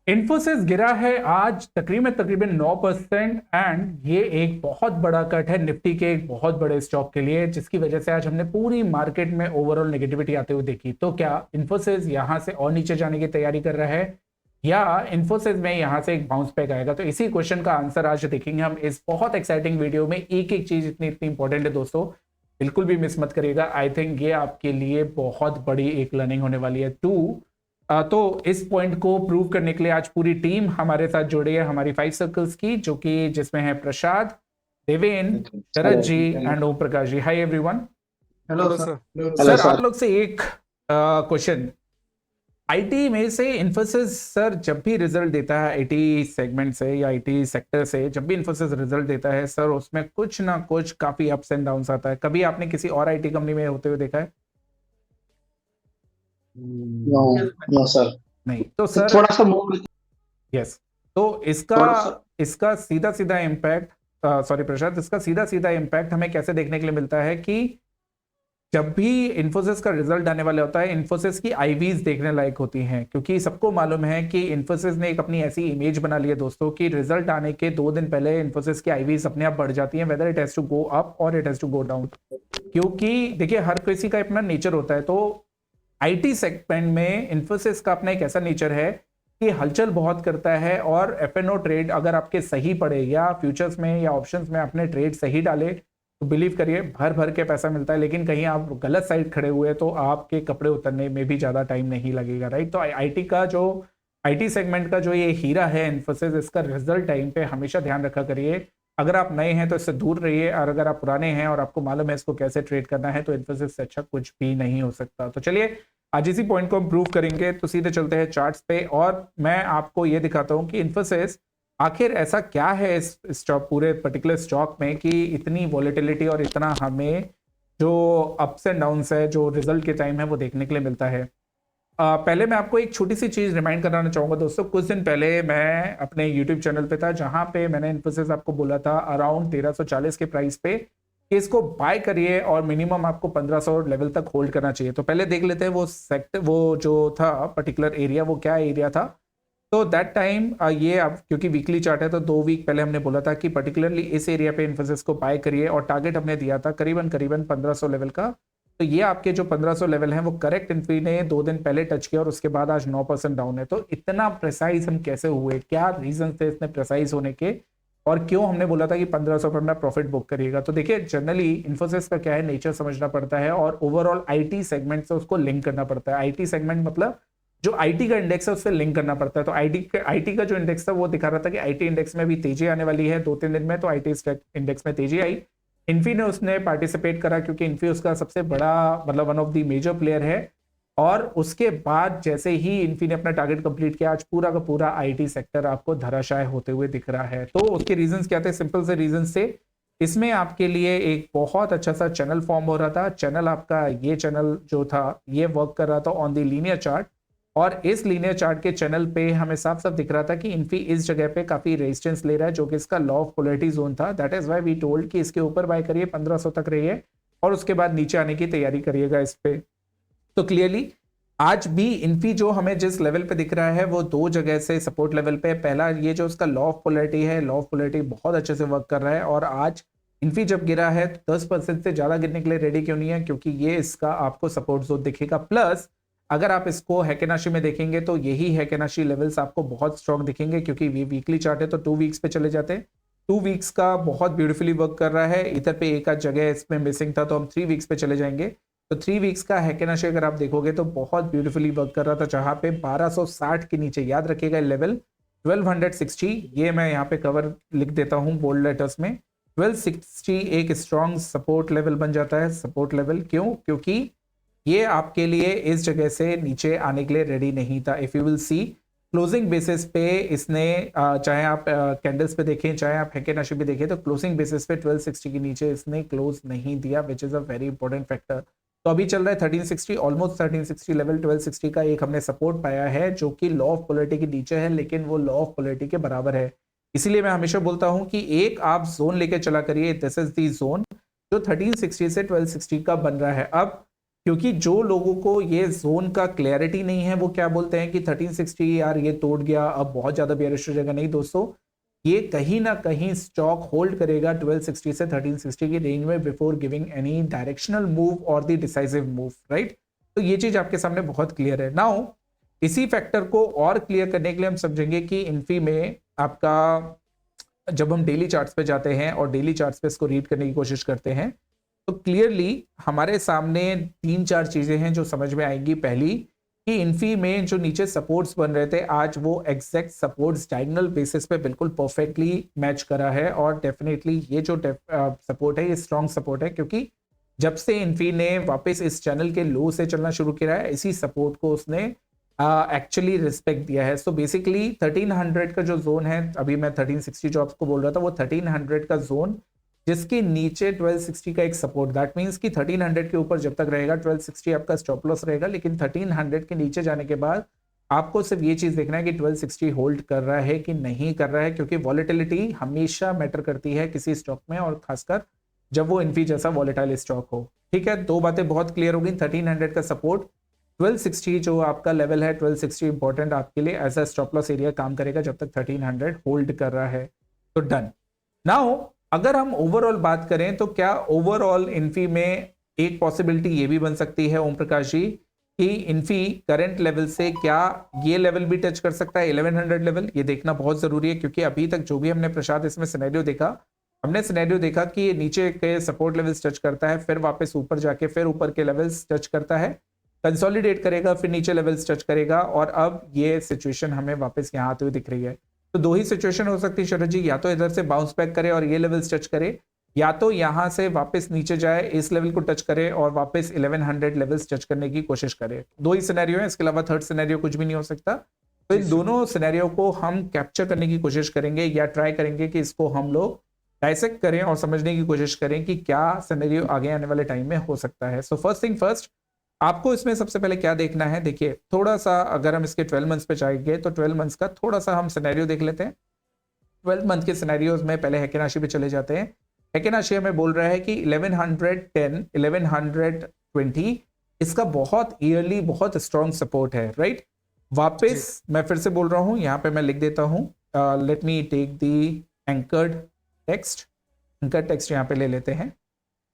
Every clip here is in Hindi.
इन्फोसिस गिरा है आज तकरीबन 9% एंड ये एक बहुत बड़ा कट है निफ्टी के एक बहुत बड़े स्टॉक के लिए, जिसकी वजह से आज हमने पूरी मार्केट में ओवरऑल नेगेटिविटी आते हुए देखी। तो क्या इन्फोसिस यहां से और नीचे जाने की तैयारी कर रहा है या इन्फोसिस में यहां से एक बाउंस बैक आएगा? तो इसी क्वेश्चन का आंसर आज देखेंगे हम इस बहुत एक्साइटिंग वीडियो में। एक एक चीज इतनी इतनी इंपॉर्टेंट है दोस्तों, बिल्कुल भी मिस मत करिएगा। आई थिंक ये आपके लिए बहुत बड़ी एक लर्निंग होने वाली है। तो इस पॉइंट को प्रूव करने के लिए आज पूरी टीम हमारे साथ जुड़ी है, हमारी 5 सर्कल्स की, जो कि जिसमें है Prasad, Deven, Sharad ji and Om Prakash ji. Hi everyone. Hello sir. Sir आप लोग से एक क्वेश्चन, आईटी में से इन्फोसिस सर जब भी रिजल्ट देता है आईटी सेगमेंट से या आईटी सेक्टर से, जब भी इन्फोसिस रिजल्ट देता है सर उसमें कुछ ना कुछ काफी अप्स एंड डाउन्स आता है। कभी आपने किसी और आईटी कंपनी में होते हुए देखा है? No sir. नहीं। तो सर थोड़ा सा मूव। यस। तो इसका सीधा सीधा इम्पैक्ट, सॉरी प्रशांत, इसका सीधा सीधा इम्पैक्ट हमें कैसे देखने के लिए मिलता है कि जब भी इन्फोसिस का रिजल्ट आने वाला होता है, इन्फोसिस की आईवीज देखने लायक होती हैं, क्योंकि सबको मालूम है कि इन्फोसिस ने एक अपनी ऐसी इमेज बना ली है दोस्तों कि रिजल्ट आने के 2 दिन पहले इन्फोसिस की आईवीज अपने आप बढ़ जाती हैं, whether it has to go up और it has to go down. क्योंकि देखिए हर किसी का अपना नेचर होता है। तो आईटी सेगमेंट में इन्फोसिस का अपना एक ऐसा नेचर है कि हलचल बहुत करता है, और एफएनओ ट्रेड अगर आपके सही पड़े या फ्यूचर्स में या ऑप्शंस में आपने ट्रेड सही डाले तो बिलीव करिए भर भर के पैसा मिलता है। लेकिन कहीं आप गलत साइड खड़े हुए तो आपके कपड़े उतरने में भी ज्यादा टाइम नहीं लगेगा, राइट? तो आईटी सेगमेंट का जो ये हीरा है इन्फोसिस, इसका रिजल्ट टाइम पे हमेशा ध्यान रखा करिए। अगर आप नए हैं तो इससे दूर रहिए, और अगर आप पुराने हैं और आपको मालूम है इसको कैसे ट्रेड करना है तो इन्फोसिस से अच्छा कुछ भी नहीं हो सकता। तो चलिए आज इसी पॉइंट को हम प्रूव करेंगे। तो सीधे चलते हैं चार्ट्स पे, और मैं आपको ये दिखाता हूं कि इन्फोसिस आखिर ऐसा क्या है इस स्टॉक, पूरे पर्टिकुलर स्टॉक में, कि इतनी वॉलेटिलिटी और इतना हमें जो अप्स एंड डाउन्स है जो रिजल्ट के टाइम है वो देखने के लिए मिलता है। पहले मैं आपको एक छोटी सी चीज रिमाइंड कराना चाहूंगा दोस्तों। कुछ दिन पहले मैं अपने यूट्यूब चैनल पे था, जहां पे मैंने इन्फोसिस आपको बोला था अराउंड 1340 के प्राइस पे कि इसको बाय करिए और मिनिमम आपको 1500 लेवल तक होल्ड करना चाहिए। तो पहले देख लेते हैं वो सेक्टर, वो जो था पर्टिकुलर एरिया, वो क्या एरिया था। तो दैट टाइम ये अब क्योंकि वीकली चार्ट है तो 2 वीक पहले हमने बोला था कि पर्टिकुलरली इस एरिया पे इन्फोसिस को बाय करिए, और टारगेट हमने दिया था करीबन करीबन 1500 लेवल का। तो ये आपके जो 1500 लेवल हैं वो करेक्ट इन्फी ने 2 दिन पहले टच किया, और उसके बाद आज 9% डाउन है। तो इतना प्रिसाइज हम कैसे हुए, क्या रीजन थे इतने प्रिसाइज होने के, और क्यों हमने बोला था कि 1500 पर अपना प्रॉफिट बुक करिएगा? तो देखिए जनरली इन्फोसिस का क्या है, नेचर समझना पड़ता है और ओवरऑल आईटी सेगमेंट से उसको लिंक करना पड़ता है। आईटी सेगमेंट मतलब जो आईटी का इंडेक्स है उससे लिंक करना पड़ता है। तो आईटी का जो इंडेक्स था वो दिखा रहा था कि आईटी इंडेक्स में भी तेजी आने वाली है 2-3 दिन में। तो आईटी इंडेक्स में तेजी आई, इन्फी ने उसने पार्टिसिपेट करा क्योंकि इन्फी उसका सबसे बड़ा मतलब one of the major player है। और उसके बाद जैसे ही इन्फी ने अपना टारगेट कंप्लीट किया, आज पूरा का पूरा आईटी सेक्टर आपको धराशाय होते हुए दिख रहा है। तो उसके रीजंस क्या थे? सिंपल से रीजंस थे। इसमें आपके लिए एक बहुत अच्छा सा चैनल फॉर्म हो रहा था। चैनल आपका, ये चैनल जो था ये वर्क कर रहा था ऑन द लीनियर चार्ट, और इस लीनियर चार्ट के चैनल पे हमें साफ साफ दिख रहा था कि इन्फी इस जगह पे काफी रेजिस्टेंस ले रहा है, जो कि इसका लॉ ऑफ पोलैरिटी जोन था। That is why we told कि इसके ऊपर बाय करिए, 1500 तक रहिए, और उसके बाद नीचे आने की तैयारी करिएगा इस पे। तो क्लियरली आज भी इन्फी जो हमें जिस लेवल पे दिख रहा है वो 2 जगह से सपोर्ट लेवल पे। पहला ये जो इसका लॉ ऑफ पोलैरिटी है, लॉ ऑफ पोलैरिटी बहुत अच्छे से वर्क कर रहा है, और आज इन्फी जब गिरा है तो 10% से ज्यादा गिरने के लिए रेडी क्यों नहीं है? क्योंकि ये इसका आपको सपोर्ट जोन दिखेगा। प्लस अगर आप इसको हैकेनाशी में देखेंगे तो यही हैकेनाशी लेवल्स आपको बहुत स्ट्रॉन्ग दिखेंगे, क्योंकि ये वीकली चार्ट है तो 2 वीक्स पे चले जाते हैं। 2 वीक्स का बहुत ब्यूटीफुली वर्क कर रहा है। इधर पे एक आध जगह इसमें मिसिंग था तो हम 3 वीक्स पे चले जाएंगे। तो 3 वीक्स का हैकेनाशी अगर आप देखोगे तो बहुत ब्यूटीफुली वर्क कर रहा था, जहां पे 1260 के नीचे, याद रखिएगा लेवल 1260, ये मैं यहाँ पे कवर लिख देता हूँ बोल्ड लेटर्स में। 1260 एक स्ट्रॉन्ग सपोर्ट लेवल बन जाता है। सपोर्ट लेवल क्यों? क्योंकि ये आपके लिए इस जगह से नीचे आने के लिए रेडी नहीं था। If you will see closing basis पे इसने चाहे आप कैंडल्स पे देखें चाहे आप हैकेनाशी पे देखें, तो क्लोजिंग बेसिस पे 1260 के नीचे इसने क्लोज नहीं दिया, which is a very important factor. तो अभी चल रहा है 1360, ऑलमोस्ट 1360 लेवल। 1260 का एक हमने सपोर्ट पाया है जो कि लॉ ऑफ पोलैरिटी के नीचे है, लेकिन वो लॉ ऑफ पोलैरिटी के बराबर है। इसीलिए मैं हमेशा बोलता हूं कि एक आप जोन लेके चला करिए, दिस इज दी जोन जो 1360 से 1260 का बन रहा है। अब क्योंकि जो लोगों को ये जोन का क्लैरिटी नहीं है वो क्या बोलते हैं कि 1360 यार ये तोड़ गया, अब बहुत ज्यादा बेयरिश हो जाएगा। नहीं दोस्तों, ये कहीं ना कहीं स्टॉक होल्ड करेगा 1260 से 1360 की रेंज में before giving any directional move और द डिसाइसिव मूव, राइट। तो ये चीज आपके सामने बहुत क्लियर है। नाउ इसी फैक्टर को और क्लियर करने के लिए हम समझेंगे कि इन्फी में आपका जब हम डेली चार्ट्स पे जाते हैं और डेली चार्ट्स पे इसको रीड करने की कोशिश करते हैं तो क्लियरली हमारे सामने 3-4 चीजें हैं जो समझ में आएंगी। पहली कि इन्फी में जो नीचे सपोर्ट्स बन रहे थे आज वो एग्जैक्ट सपोर्ट्स डायगोनल बेसिस पे बिल्कुल परफेक्टली मैच करा है, और डेफिनेटली ये जो सपोर्ट है ये स्ट्रॉन्ग सपोर्ट है, क्योंकि जब से इन्फी ने वापस इस चैनल के लो से चलना शुरू किया है इसी सपोर्ट को उसने एक्चुअली रिस्पेक्ट दिया है। सो बेसिकली 1300 का जो जोन है, अभी मैं 1360 जो आपको बोल रहा था, वो 1300 का जोन जिसके नीचे 1260 का एक सपोर्ट, दैट मींस कि 1300 के ऊपर जब तक रहेगा 1260 आपका स्टॉप लॉस रहेगा, लेकिन 1300 के नीचे जाने के बाद आपको सिर्फ ये चीज देखना है कि 1260 होल्ड कर रहा है कि नहीं कर रहा है, क्योंकि वॉलेटिलिटी हमेशा मैटर करती है किसी स्टॉक में, और खासकर जब वो इन्फी जैसा वॉलेटाइल स्टॉक हो। ठीक है, दो बातें बहुत क्लियर हो गई। 1300 का सपोर्ट, 1260 जो आपका लेवल है, 1260 इंपॉर्टेंट आपके लिए as a stop loss area काम करेगा जब तक 1300 होल्ड कर रहा है। तो डन। नाउ अगर हम ओवरऑल बात करें तो क्या ओवरऑल इन्फी में एक पॉसिबिलिटी ये भी बन सकती है ओम प्रकाश जी कि इन्फी करंट लेवल से क्या ये लेवल भी टच कर सकता है 1100 लेवल? ये देखना बहुत जरूरी है, क्योंकि अभी तक जो भी हमने प्रसाद इसमें सिनेरियो देखा, हमने सिनेरियो देखा कि ये नीचे के सपोर्ट लेवल्स टच करता है, फिर वापस ऊपर जाके फिर ऊपर के लेवल्स टच करता है, कंसोलिडेट करेगा, फिर नीचे लेवल्स टच करेगा, और अब ये सिचुएशन हमें वापस यहाँ आते हुए दिख रही है। तो दो ही सिचुएशन हो सकती है शरद जी, या तो इधर से बाउंस बैक करे और ये लेवल्स टच करे, या तो यहां से वापस नीचे जाए, इस लेवल को टच करे और वापस 1100 लेवल्स टच करने की कोशिश करे। दो ही सिनेरियो है, इसके अलावा थर्ड सिनेरियो कुछ भी नहीं हो सकता। तो इन दोनों सिनेरियो को हम कैप्चर करने की कोशिश करेंगे, या ट्राई करेंगे कि इसको हम लोग डाइसेक्ट करें और समझने की कोशिश करें कि क्या सिनेरियो आगे आने वाले टाइम में हो सकता है। सो फर्स्ट थिंग फर्स्ट, आपको इसमें सबसे पहले क्या देखना है, देखिए थोड़ा सा अगर हम इसके 12 मंथ्स पे जाएंगे तो 12 मंथ्स का थोड़ा सा हम सिनेरियो देख लेते हैं। 12 मंथ के सिनेरियोज में पहले हेकेन राशि पे चले जाते हैं। हेकेन राशि हमें बोल रहा है कि 1110 1120 इसका बहुत ईयरली बहुत स्ट्रॉन्ग सपोर्ट है, राइट। वापस मैं फिर से बोल रहा हूं, यहाँ पे मैं लिख देता हूं, let me take the anchored text, anchor text यहाँ पे ले लेते हैं,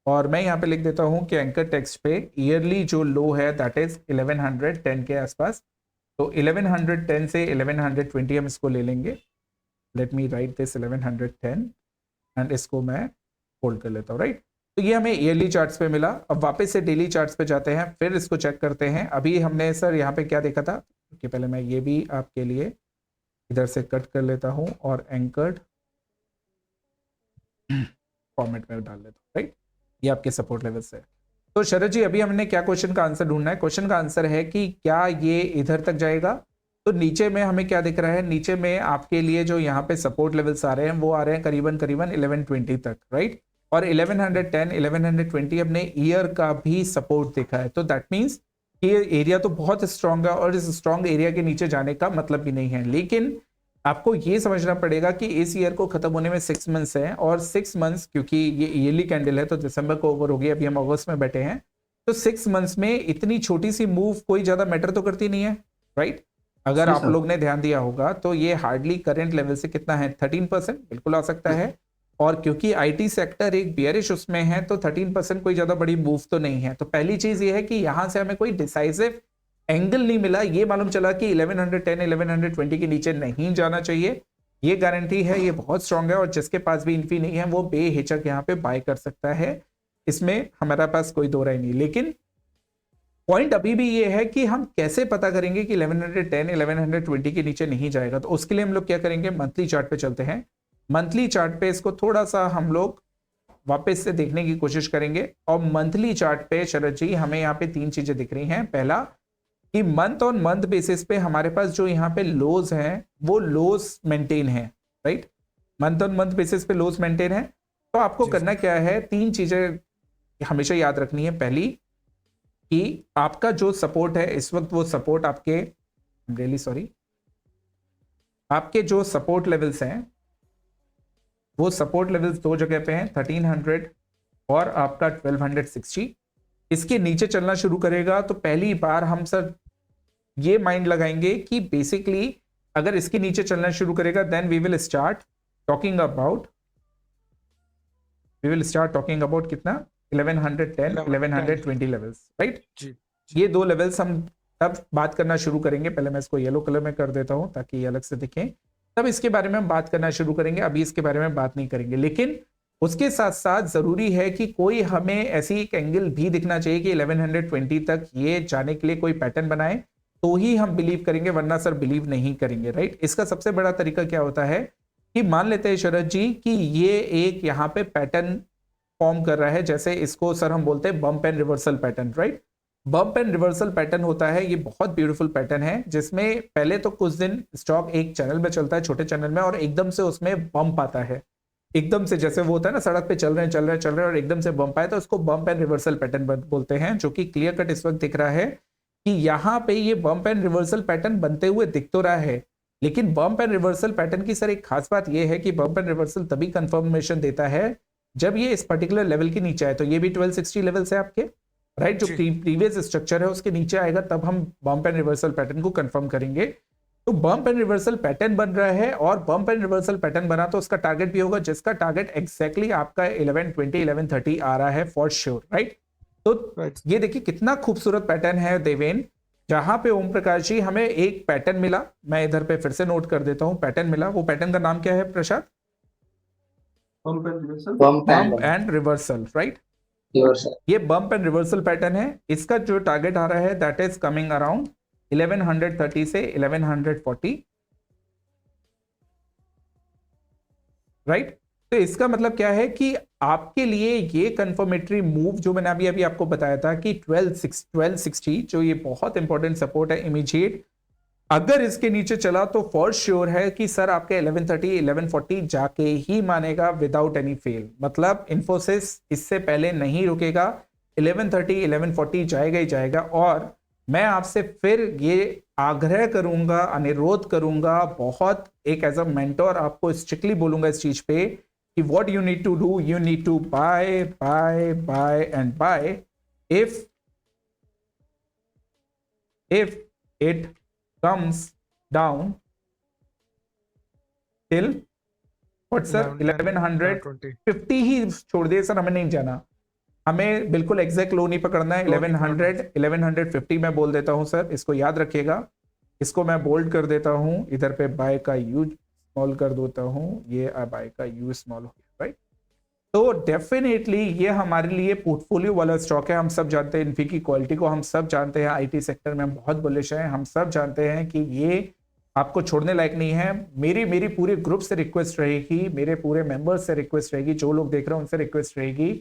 और मैं यहाँ पे लिख देता हूँ कि एंकर टेक्स्ट पे ईयरली जो लो है दैट इज 1110 के आसपास। तो 1110 से 1120 हम इसको ले लेंगे। Let me right this 1110 and इसको मैं होल्ड कर लेता हूँ, राइट। तो ये हमें ईयरली चार्ट्स पे मिला। अब वापस से डेली चार्ट्स पे जाते हैं, फिर इसको चेक करते हैं। अभी हमने सर यहाँ पे क्या देखा था कि पहले मैं ये भी आपके लिए इधर से कट कर लेता हूँ और एंकर्ड फॉर्मेट में डाल लेता हूँ, राइट। ये आपके सपोर्ट लेवल से। तो शरद जी अभी हमने क्या क्वेश्चन का आंसर ढूंढना है? क्वेश्चन का आंसर है कि क्या ये इधर तक जाएगा? तो नीचे में हमें क्या दिख रहा है, नीचे में आपके लिए जो यहाँ पे सपोर्ट लेवल्स आ रहे हैं वो आ रहे हैं करीबन 1120 तक, राइट। और 1110 1120 हमने ईयर का भी सपोर्ट देखा है। तो दैट मीन्स ये एरिया तो बहुत स्ट्रांग है, और इस स्ट्रांग एरिया के नीचे जाने का मतलब भी नहीं है। लेकिन आपको ये समझना पड़ेगा कि इस ईयर को खत्म होने में 6 मंथ्स हैं, और 6 मंथ्स क्योंकि ये ईयरली कैंडल है तो दिसंबर को ओवर हो गई, अभी हम अगस्त में बैठे हैं, तो 6 मंथ्स में इतनी छोटी सी मूव कोई ज्यादा मैटर तो करती नहीं है, राइट। अगर आप लोग ने ध्यान दिया होगा तो ये हार्डली करंट लेवल से कितना है, 13% बिल्कुल आ सकता है, और क्योंकि आईटी सेक्टर एक बियरिश उसमें है तो 13% कोई ज्यादा बड़ी मूव तो नहीं है। तो पहली चीज ये है कि यहां से हमें कोई डिसाइसिव एंगल नहीं मिला, ये मालूम चला कि 1110 1120 के नीचे नहीं जाना चाहिए, ये गारंटी है, ये बहुत स्ट्रांग है, और जिसके पास भी इन्फी नहीं है वो बेहिचक यहाँ पे बाय कर सकता है, इसमें हमारा पास कोई दो राय नहीं। लेकिन पॉइंट अभी भी ये है कि हम कैसे पता करेंगे कि 1110 1120 के नीचे नहीं जाएगा। तो उसके लिए हम लोग क्या करेंगे, मंथली चार्ट पे चलते हैं। मंथली चार्ट पे इसको थोड़ा सा हम लोग वापस से देखने की कोशिश करेंगे, और मंथली चार्ट पे शरद जी हमें यहाँ पे 3 चीजें दिख रही हैं। पहला कि मंथ ऑन मंथ बेसिस पे हमारे पास जो यहाँ पे लोज हैं वो लोज मेंटेन है, right. Month on month basis पे लोज मेंटेन है। तो आपको करना क्या है, 3 चीजें हमेशा याद रखनी है। पहली कि आपका जो सपोर्ट है इस वक्त, वो सपोर्ट आपके रियली सॉरी आपके जो सपोर्ट लेवल्स हैं वो सपोर्ट लेवल्स 2 जगह पे हैं, 1300 और आपका 1260। इसके नीचे चलना शुरू करेगा तो पहली बार हम सर ये माइंड लगाएंगे कि बेसिकली अगर इसके नीचे चलना शुरू करेगा then we will start talking about कितना 1110 1120 लेवल्स, राइट। ये दो लेवल्स हम तब बात करना शुरू करेंगे। पहले मैं इसको येलो कलर में कर देता हूं ताकि ये अलग से दिखे, तब इसके बारे में हम बात करना शुरू करेंगे। अभी इसके बारे में बात नहीं करेंगे, लेकिन उसके साथ साथ जरूरी है कि कोई हमें ऐसी एक एंगल भी दिखना चाहिए कि 1120 तक ये जाने के लिए कोई पैटर्न बनाए, तो ही हम बिलीव करेंगे, वरना सर बिलीव नहीं करेंगे, राइट। इसका सबसे बड़ा तरीका क्या होता है कि मान लेते हैं शरद जी कि ये एक यहाँ पे पैटर्न फॉर्म कर रहा है, जैसे इसको सर हम बोलते हैं bump and reversal pattern, right. Bump and reversal pattern होता है, ये बहुत ब्यूटीफुल पैटर्न है, जिसमें पहले तो कुछ दिन स्टॉक एक चैनल में चलता है, छोटे चैनल में, और एकदम से उसमें बम्प आता है, एकदम से, जैसे वो होता है ना सड़क पे चल रहे हैं और एकदम से बम्प आए, तो उसको बम्प एंड रिवर्सल पैटर्न बोलते हैं, जो कि क्लियर कट इस वक्त दिख रहा है कि यहाँ पे ये बम्प एंड रिवर्सल पैटर्न बनते हुए दिख तो रहा है। लेकिन बम्प एंड रिवर्सल पैटर्न की सर एक खास बात ये है कि बम्प एंड रिवर्सल तभी कंफर्मेशन देता है जब ये इस पर्टिकुलर लेवल के नीचे आए। तो ये भी 1260 लेवल से आपके, राइट, जो प्रीवियस स्ट्रक्चर है उसके नीचे आएगा, तब हम बम्प एंड रिवर्सल पैटर्न को कंफर्म करेंगे। तो बम्प एंड रिवर्सल पैटर्न बन रहा है, और बम्प एंड रिवर्सल पैटर्न बना तो उसका टारगेट भी होगा, जिसका टारगेट एग्जैक्टली आपका 1120 1130 आ रहा है फॉर श्योर, राइट। तो ये देखिए कितना खूबसूरत पैटर्न है देवेन, जहां पे ओम प्रकाश जी हमें एक पैटर्न मिला। मैं इधर पे फिर से नोट कर देता हूं, पैटर्न मिला। वो पैटर्न का नाम क्या है Prasad? Bump and reversal, right. ये बम्प एंड रिवर्सल पैटर्न है। इसका जो टारगेट आ रहा है दैट इज कमिंग अराउंड 1130 से 1140, राइट। तो इसका मतलब क्या है कि आपके लिए ये कंफर्मेटरी मूव जो मैंने अभी अभी आपको बताया था कि 1260 जो ये बहुत इंपॉर्टेंट सपोर्ट है इमीडिएट, अगर इसके नीचे चला तो फॉर श्योर है कि सर आपके 1130 1140 जाके ही मानेगा विदाउट एनी फेल। मतलब इंफोसिस इससे पहले नहीं रुकेगा, 1130 1140 जाएगा ही जाएगा। और मैं आपसे फिर ये आग्रह करूंगा, अनुरोध करूंगा, बहुत एक एज अ मेंटोर आपको स्ट्रिक्टली बोलूंगा इस चीज पे कि what you need to do, you need to buy buy buy and buy if it comes down till what sir 1150 ही छोड़ दिए सर, हमें नहीं जाना, हमें बिल्कुल एग्जैक्ट लो नहीं पकड़ना है। 1150 मैं बोल देता हूं सर, इसको याद रखिएगा। इसको मैं बोल्ड कर देता हूं, इधर पे बाय का यू स्मॉल कर देता हूं, ये बाय का यू स्मॉल हो गया, राइट। तो डेफिनेटली ये हमारे लिए पोर्टफोलियो वाला स्टॉक है। हम सब जानते हैं इन्फी की क्वालिटी को, हम सब जानते हैं आईटी सेक्टर में हम बहुत बुलिश हैं, हम सब जानते हैं कि ये आपको छोड़ने लायक नहीं है। मेरी पूरे ग्रुप से रिक्वेस्ट रहेगी, मेरे पूरे मेंबर्स से रिक्वेस्ट रहेगी, जो लोग देख रहे हैं उनसे रिक्वेस्ट रहेगी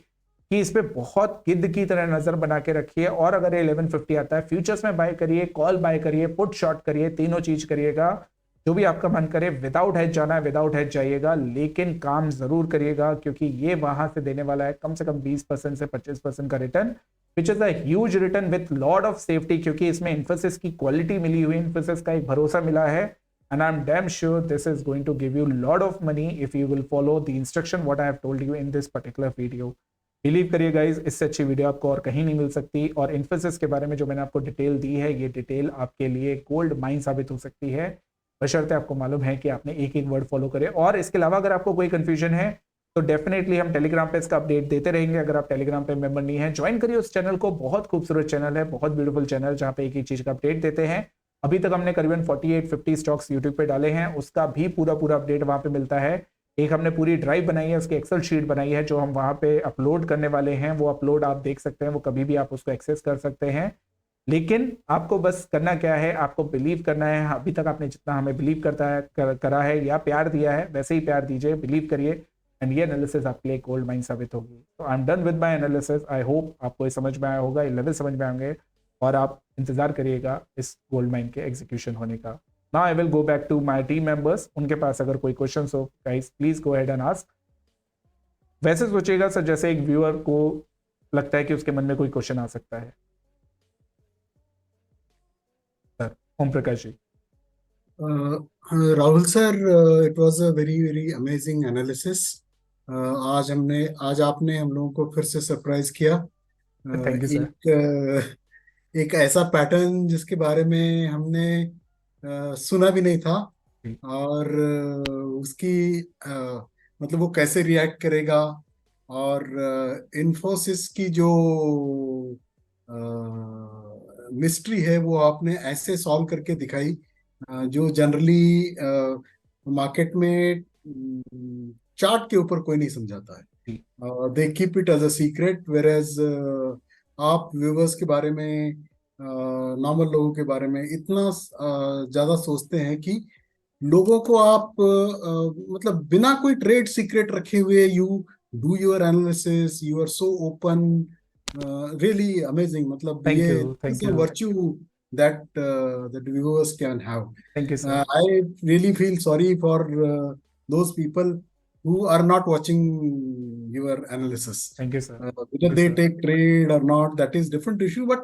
कि इस पे बहुत गिद्ध की तरह नजर बना के रखिए। और अगर ये 1150 आता है, फ्यूचर्स में बाय करिए, कॉल बाय करिए, पुट शॉर्ट करिए, तीनों चीज करिएगा, जो भी आपका मन करे। विदाउट हेज जाना है, विदाउट हेज जाइएगा, लेकिन काम जरूर करिएगा, क्योंकि ये वहां से देने वाला है कम से कम 20% से 25% का return, which is a huge return with lot of safety, क्योंकि इसमें इन्फोसिस की क्वालिटी मिली हुई, इन्फोसिस का एक भरोसा मिला है। And I am damn sure this is going to give you lot of money if you will follow the instruction what I have told you in this particular video. Believe करिए गाइज, इससे अच्छी वीडियो आपको और कहीं नहीं मिल सकती। और इन्फोसिस के बारे में जो मैंने आपको डिटेल दी है, ये डिटेल आपके लिए गोल्ड माइन साबित हो सकती है, बशर्ते आपको मालूम है कि आपने एक एक वर्ड फॉलो करे। और इसके अलावा अगर आपको कोई कंफ्यूजन है तो डेफिनेटली हम टेलीग्राम पे इसका अपडेट देते रहेंगे। अगर आप टेलीग्राम पे मेंबर नहीं है, ज्वाइन करिए उस चैनल को, बहुत खूबसूरत चैनल है, बहुत ब्यूटीफुल चैनल, जहां पे एक एक चीज का अपडेट देते हैं। अभी तक हमने करीबन 48-50 स्टॉक्स यूट्यूब पे डाले हैं, उसका भी पूरा अपडेट वहां पे मिलता है। एक हमने पूरी ड्राइव बनाई है, उसकी एक्सेल शीट बनाई है, जो हम वहां पे अपलोड करने वाले हैं। वो अपलोड आप देख सकते हैं, वो कभी भी आप उसको एक्सेस कर सकते हैं। लेकिन आपको बस करना क्या है, आपको बिलीव करना है। अभी तक आपने जितना हमें बिलीव करा है या प्यार दिया है, वैसे ही प्यार दीजिए, बिलीव करिए, एंड ये एनालिसिस आपके लिए गोल्ड माइन साबित होगी। तो I am done with my analysis. I hope आपको ये समझ में आया होगा, ये लेवल समझ में आएंगे, और आप इंतजार करिएगा इस गोल्ड माइन के एग्जीक्यूशन होने का। Now I will go back to my team members, उनके पास अगर कोई क्वेश्चन हो guys please go ahead and ask. वैसे सोचिएगा सर जैसे एक व्यूअर को लगता है कि उसके मन में कोई क्वेश्चन आ सकता है। Sir Om Prakash ji. Rahul sir, it was a very amazing analysis. आज आपने हम लोगों को फिर से सरप्राइज किया। Thank you sir. एक ऐसा पैटर्न जिसके बारे में हमने सुना भी नहीं था, जी, और उसकी मतलब वो कैसे रिएक्ट करेगा, और इन्फोसिस की जो मिस्ट्री है वो आपने ऐसे सॉल्व करके दिखाई, जो जनरली मार्केट में चार्ट के ऊपर कोई नहीं समझाता है। जी, they keep it as a secret, whereas आप व्यूवर्स के बारे में, नॉर्मल लोगों के बारे में इतना ज्यादा सोचते हैं कि लोगों को आप मतलब बिना कोई ट्रेड सीक्रेट रखे हुए you do your analysis, you are so open, really amazing. मतलब थैंक ये you, thank is a you, virtue that that viewers can have. Thank you sir, I really feel sorry for those people who are not watching your analysis. Thank you sir, Whether thank you they sir, take trade or not, that is different issue. But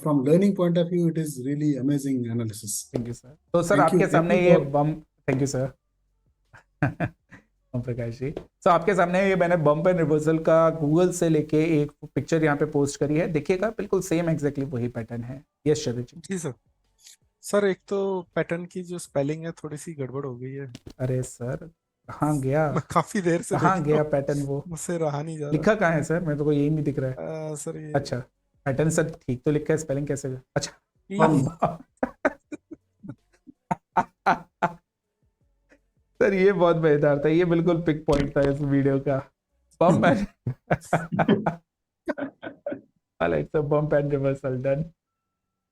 from learning point of view, it is really amazing analysis. Thank you sir. तो सर आपके Thank सामने you ये for. बम, thank you sir. Om Prakash ji, तो आपके सामने ये मैंने बम्प एंड रिवर्सल का गूगल से लेके एक पिक्चर यहाँ पे पोस्ट करी है, देखिएगा बिल्कुल सेम एग्जैक्टली वही पैटर्न है। यस शरद जी। जी सर। सर एक तो पैटर्न की जो स्पेलिंग है थोड़ी सी गड़बड़ हो गई है। अरे सर कहाँ गया, मैं काफी देर से कहाँ देख रहा गया हूँ, पैटर्न वो, मुझसे रहा नहीं जा लिखा कहाँ है सर, मेरे को यही नहीं दिख रहा है। सर ये अच्छा, पैटर्न सर ठीक तो लिखा है, स्पेलिंग कैसे है? अच्छा सर ये बहुत मजेदार था, ये बिल्कुल पिक पॉइंट था इस वीडियो का। Bump and bump and reversal done.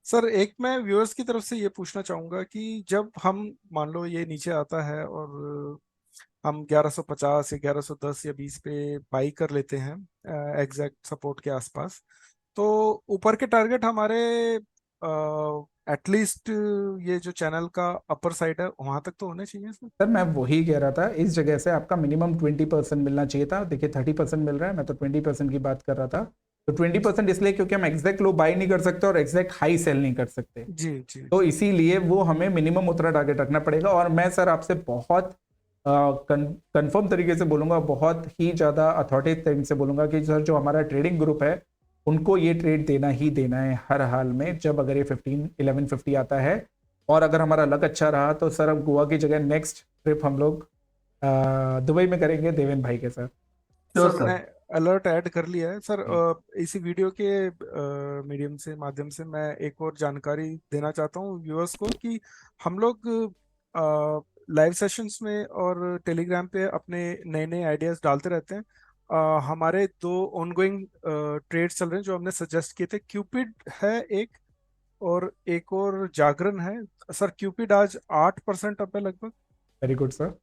Sir एक मैं व्यूअर्स की तरफ से ये पूछना चाहूंगा कि जब हम मान लो ये नीचे आता है और हम 1150 या 1110 या 20 पे बाई कर लेते हैं एग्जैक्ट सपोर्ट के आसपास, तो ऊपर के टारगेट हमारे एटलीस्ट ये जो चैनल का अपर साइड है वहां तक तो होने चाहिए सर। सर मैं वही कह रहा था, इस जगह से आपका मिनिमम 20% मिलना चाहिए था। देखिए 30% मिल रहा है, मैं तो 20% की बात कर रहा था। तो 20% इसलिए क्योंकि हम एग्जैक्ट लो बाई नहीं कर सकते और एग्जैक्ट हाई सेल नहीं कर सकते, जी जी तो इसीलिए वो हमें मिनिमम उतना टारगेट रखना पड़ेगा। और मैं सर आपसे बहुत कंफर्म तरीके से बोलूंगा, बहुत ही ज़्यादा अथॉरिटेटिव तरीके से बोलूंगा कि सर जो हमारा ट्रेडिंग ग्रुप है उनको ये ट्रेड देना ही देना है हर हाल में, जब अगर ये 1150 आता है। और अगर हमारा लक अच्छा रहा तो सर अब गोवा की जगह नेक्स्ट ट्रिप हम लोग दुबई में करेंगे देवेन भाई के साथ। सर मैंने अलर्ट ऐड कर लिया है सर। इसी वीडियो के मीडियम से माध्यम से मैं एक और जानकारी देना चाहता हूँ व्यूअर्स को कि हम लोग लाइव सेशंस में और टेलीग्राम पे अपने नए नए आइडियाज डालते रहते हैं। हमारे 2 ऑनगोइंग ट्रेड्स चल रहे हैं जो हमने सजेस्ट किए थे। क्यूपिड है एक, और एक और जागरण है। सर क्यूपिड आज 8% अप है लगभग, वेरी गुड सर।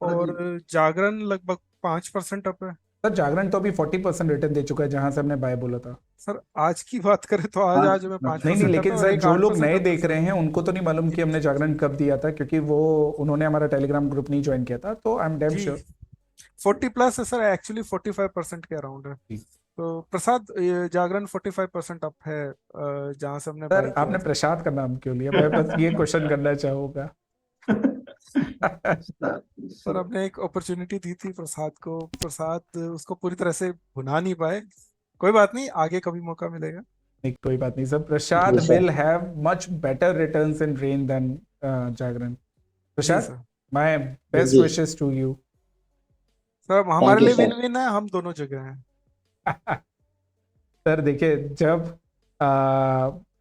और जागरण लगभग 5% अप है। सर जागरण तो अभी 40% रिटर्न दे चुका है जहां से हमने बाय बोला था। सर आज की बात करें तो आज में 5% नहीं नहीं, up लेकिन है और सर एक जो लोग 8% नए up है देख सर। रहे हैं उनको तो नहीं मालूम कि हमने जागरण कब दिया था, क्योंकि वो उन्होंने हमारा टेलीग्राम ग्रुप नहीं ज्वाइन किया था। तो आई एम डैम जी श्योर 40+ है सर, एक्चुअली 45% के अराउंड है। जी। तो प्रसाद ये जागरण 45% अप है जहां से हमने सर बाई किया आपने था। प्रसाद का नाम क्यों लिया, मैं बस ये क्वेश्चन करना चाहूंगा। सर हमने एक अपॉर्चुनिटी दी थी प्रसाद को, प्रसाद उसको पूरी तरह से भुना नहीं पाए। कोई बात नहीं, आगे कभी मौका मिलेगा। नहीं कोई बात नहीं sir, Prasad Yes, sir. Will have much better returns in rain then जागरण। जी प्रसाद सर। माय बेस्ट जी। Wishes to you. सर हमारे you, लिए sir. विन विन है, हम दोनों जगह हैं। सर देखिए जब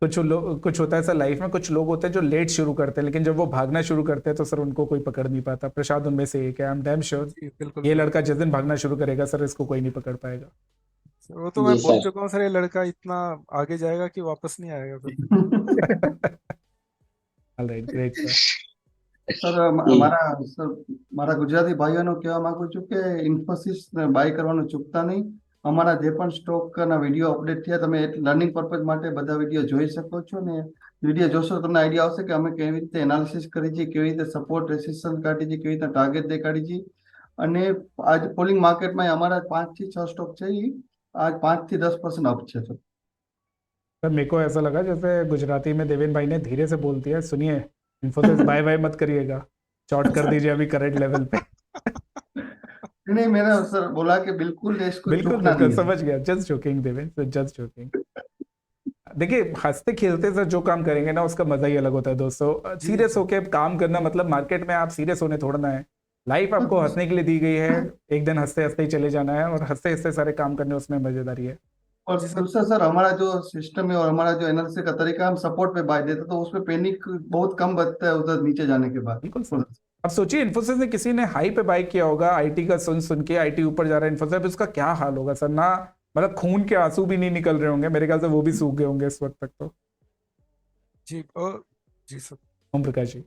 कुछ होता है सर लाइफ में, कुछ लोग होते हैं जो लेट शुरू करते हैं लेकिन जब वो भागना शुरू करते हैं तो सर उनको कोई पकड़ नहीं पाता। प्रसाद उनमें से एक है। आई एम डैम श्योर जी बिल्कुल ये बिल्कुल। लड़का जिस दिन भागना शुरू करेगा सर इसको कोई नहीं पकड़ पाएगा। सर, वो तो मैं जी बोल सर। चुका हूँ सर, ये लड़का इतना आगे जाएगा कि वापस नहीं आएगा फिर। Alright, great sir. સર મારા ગુજરાતી ભાઈઓને કહેવા માંગુ છું કે ઇન્ફોસિસ બાય કરવાનું ચૂકતા નહીં. અમારા જે પણ સ્ટોકના વિડીયો અપડેટ થયા તમે લર્નિંગ પર્પઝ માટે બધા વિડીયો જોઈ શકો છો ને. વિડીયો જોશો તો તમને આઈડિયા આવશે કે અમે કેવી રીતે એનાલિસિસ કરી છે, કેવી રીતે સપોર્ટ રેસિસ્ટન્સ કાઢી છે, કેવી રીતે ટાર્ગેટ દેખાડી છે. અને આજ પોલિંગ માર્કેટમાં અમારા 5 થી 6 સ્ટોક છે ઈ आज 5 થી 10% અપ છે. सर मेरे को ऐसा लगा जैसे गुजराती में देवेन भाई ने धीरे से बोल दिया, सुनिए इन्फोसिस बाय बाय मत करिएगा, शॉर्ट कर दीजिए अभी करंट लेवल पे। नहीं, मैंने सर बोला कि बिल्कुल इसको बिल्कुल चूकना बिल्कुल नहीं है। समझ गया, just joking Devendra, just joking. देखिए हंसते खेलते से जो काम करेंगे ना उसका मजा ही अलग होता है दोस्तों। जी सीरियस जी होके काम करना मतलब मार्केट में आप सीरियस होने थोड़ा ना है। लाइफ आपको तो हंसने के लिए दी गई है, एक दिन हंसते हंसते ही चले जाना है और हंसते हंसते सारे काम करने उसमें मजेदारी है। और जी सर। दूसरा सर, हमारा जो सिस्टम है और हमारा जो एनालिसिस का तरीका, हम सपोर्ट पे बाय देते, तो उसमें पैनिक बहुत कम बचता है उधर नीचे जाने के बाद। बिल्कुल सर। अब सोचिए इन्फोसिस ने किसी ने हाई पे बाय किया होगा, आईटी का सुन सुन के आईटी ऊपर जा रहा है इन्फोसिस, उसका क्या हाल होगा सर ना। मतलब खून के आंसू भी नहीं निकल रहे होंगे मेरे ख्याल से, वो भी सूख गए होंगे इस वक्त तक तो। जी जी सर। ओम प्रकाश जी।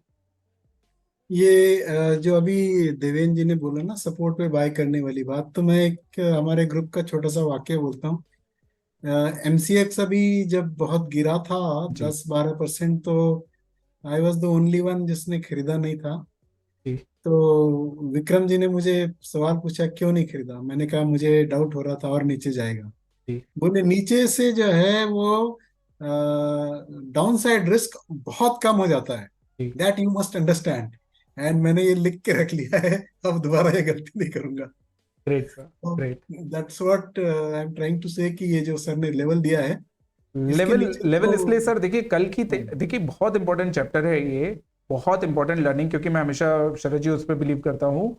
ये जो अभी देवेंद्र जी ने बोला ना सपोर्ट पे बाय करने वाली बात, तो मैं एक हमारे ग्रुप का छोटा सा वाक्य बोलता हूँ। एमसीएक्स अभी जब बहुत गिरा था जी 10-12%, तो I was the only one जिसने खरीदा नहीं था। जी तो विक्रम जी ने मुझे सवाल पूछा क्यों नहीं खरीदा, मैंने कहा मुझे डाउट हो रहा था और नीचे जाएगा। जी बोले नीचे से जो है वो डाउन साइड रिस्क बहुत कम हो जाता है, जी। That you must understand. And मैंने ये लिख के रख लिया है, अब दोबारा ये गलती नहीं करूंगा। Great sir, great. That's what I am trying to say कि ये जो सर ने लेवल दिया है इसके लेवल नीचे लेवल तो इसलिए सर देखिए कल की देखिए बहुत इंपॉर्टेंट चैप्टर है ये, बहुत इंपॉर्टेंट लर्निंग, क्योंकि मैं हमेशा शरद जी उस पर बिलीव करता हूँ।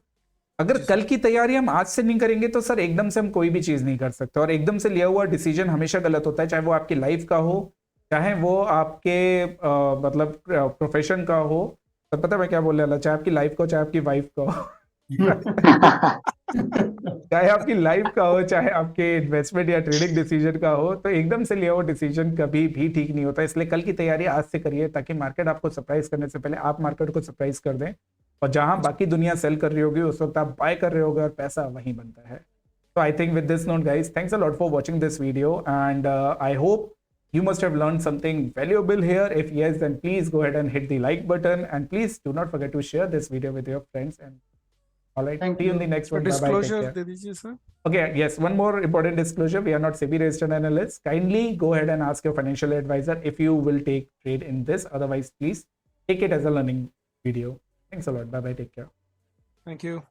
अगर कल की तैयारी हम आज से नहीं करेंगे तो सर एकदम से हम कोई भी चीज नहीं कर सकते, और एकदम से लिया हुआ डिसीजन हमेशा गलत होता है, चाहे वो आपकी लाइफ का हो, चाहे वो आपके मतलब प्रोफेशन का हो। तो पता है मैं क्या बोलने वाला, चाहे आपकी लाइफ का हो चाहे आपकी वाइफ का हो चाहे आपकी लाइफ का हो चाहे आपके इन्वेस्टमेंट या ट्रेडिंग डिसीजन का हो, तो एकदम से लिया हुआ डिसीजन कभी भी ठीक नहीं होता। इसलिए कल की तैयारी आज से करिए ताकि मार्केट आपको सरप्राइज करने से पहले आप मार्केट को सरप्राइज कर दें, और जहां बाकी दुनिया सेल कर रही होगी उस वक्त आप बाय कर रहे होगे और पैसा वहीं बनता है। So I think with this note, guys, thanks a lot for watching this video, and I hope you must have learned something valuable here. If yes, then please go ahead and hit the like button, and please do not forget to share this video with your friends. And all right, Thank see you in you. the next one. Bye bye. Take disclosure care. दे दीजिए sir. Okay, yes, one more important disclosure. We are not SEBI registered analysts. Kindly go ahead and ask your financial advisor if you will take trade in this. Otherwise, please take it as a learning video. Thanks a lot. Bye bye. Take care. Thank you.